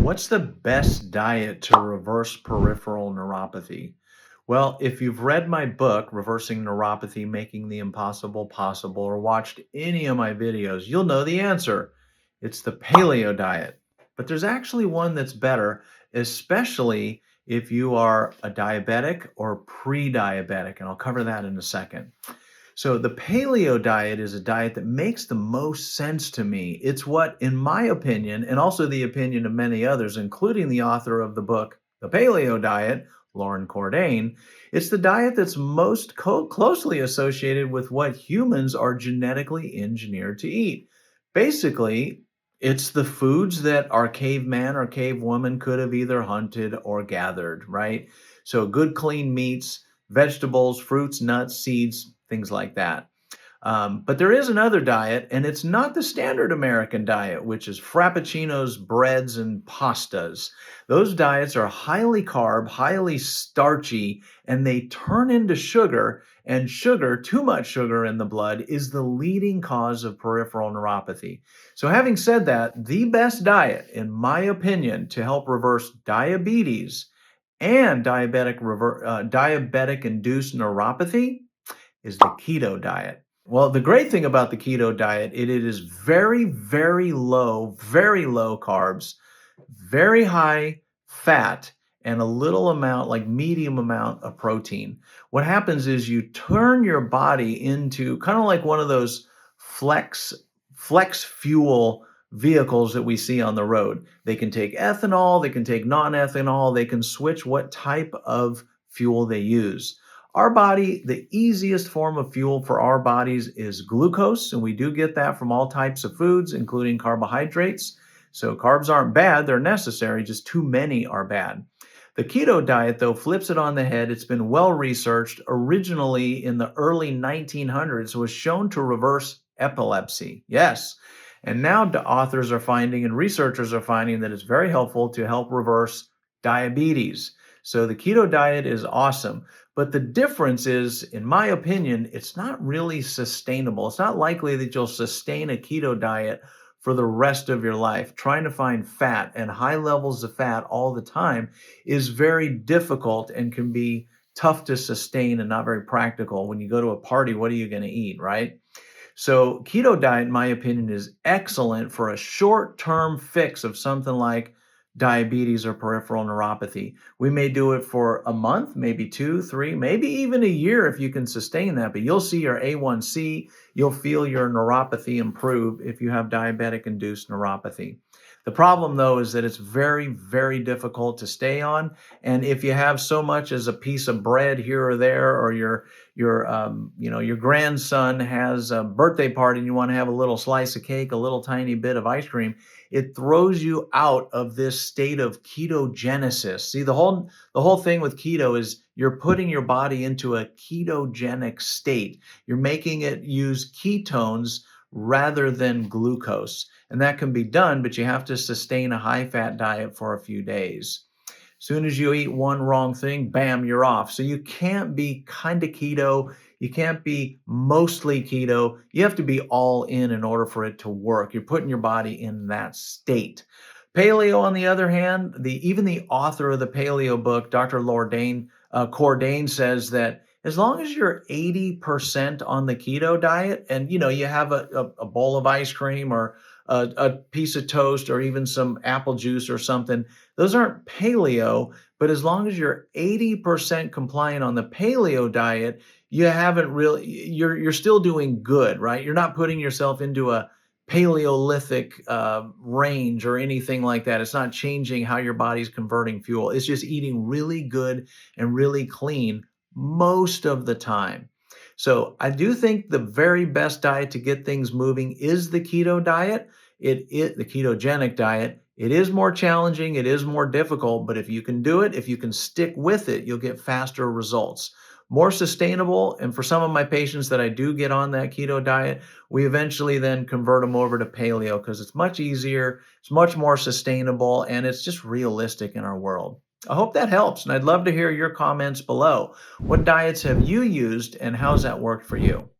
What's the best diet to reverse peripheral neuropathy? Well, if you've read my book, Reversing Neuropathy, Making the Impossible Possible, or watched any of my videos, you'll know the answer. It's the paleo diet. But there's actually one that's better, especially if you are a diabetic or pre diabetic. And I'll cover that in a second. So the paleo diet is a diet that makes the most sense to me. It's what, in my opinion, and also the opinion of many others, including the author of the book, The Paleo Diet, Lauren Cordain, it's the diet that's most closely associated with what humans are genetically engineered to eat. Basically, it's the foods that our caveman or cavewoman could have either hunted or gathered, right? So good, clean meats, vegetables, fruits, nuts, seeds, things like that. But there is another diet, and it's not the standard American diet, which is frappuccinos, breads, and pastas. Those diets are highly carb, highly starchy, and they turn into sugar. And sugar, too much sugar in the blood, is the leading cause of peripheral neuropathy. So, having said that, the best diet, in my opinion, to help reverse diabetes and diabetic induced neuropathy is the keto diet. Well, the great thing about the keto diet, it is very, very low carbs, very high fat, and a little amount, like medium amount of protein. What happens is you turn your body into kind of like one of those flex flex fuel vehicles that we see on the road. They can take ethanol, they can take non-ethanol, they can switch what type of fuel they use. Our body, the easiest form of fuel for our bodies is glucose, and we do get that from all types of foods, including carbohydrates. So carbs aren't bad, they're necessary, just too many are bad. The keto diet, though, flips it on the head. It's been well researched. Originally in the early 1900s, was shown to reverse epilepsy. Yes. And now the authors are finding and researchers are finding that it's very helpful to help reverse diabetes. So the keto diet is awesome. But the difference is, in my opinion, it's not really sustainable. It's not likely that you'll sustain a keto diet for the rest of your life. Trying to find fat and high levels of fat all the time is very difficult and can be tough to sustain and not very practical. When you go to a party, what are you going to eat, right? So, keto diet, in my opinion, is excellent for a short term fix of something like diabetes or peripheral neuropathy. We may do it for a month, maybe two, three, maybe even a year if you can sustain that. But you'll see your A1C, you'll feel your neuropathy improve if you have diabetic induced neuropathy. The problem, though, is that it's very, very difficult to stay on. And if you have so much as a piece of bread here or there, or your grandson has a birthday party and you want to have a little slice of cake, a little tiny bit of ice cream, it throws you out of this state of ketogenesis. See, the whole thing with keto is you're putting your body into a ketogenic state. You're making it use ketones rather than glucose. And that can be done, but you have to sustain a high fat diet for a few days. Soon as you eat one wrong thing, bam, you're off. So you can't be kind of keto. You can't be mostly keto. You have to be all in order for it to work. You're putting your body in that state. Paleo, on the other hand, even the author of the paleo book, Dr. Cordain, says that as long as you're 80% on the keto diet and you have a bowl of ice cream or a piece of toast or even some apple juice or something, those aren't paleo. But as long as you're 80% compliant on the paleo diet, you haven't really, you're still doing good, right? You're not putting yourself into a Paleolithic range or anything like that. It's not changing how your body's converting fuel. It's just eating really good and really clean most of the time. So I do think the very best diet to get things moving is the keto diet. The ketogenic diet. It is more challenging, it is more difficult, but if you can do it, if you can stick with it, you'll get faster results. More sustainable, and for some of my patients that I do get on that keto diet, we eventually then convert them over to paleo because it's much easier, it's much more sustainable, and it's just realistic in our world. I hope that helps, and I'd love to hear your comments below. What diets have you used, and how's that worked for you?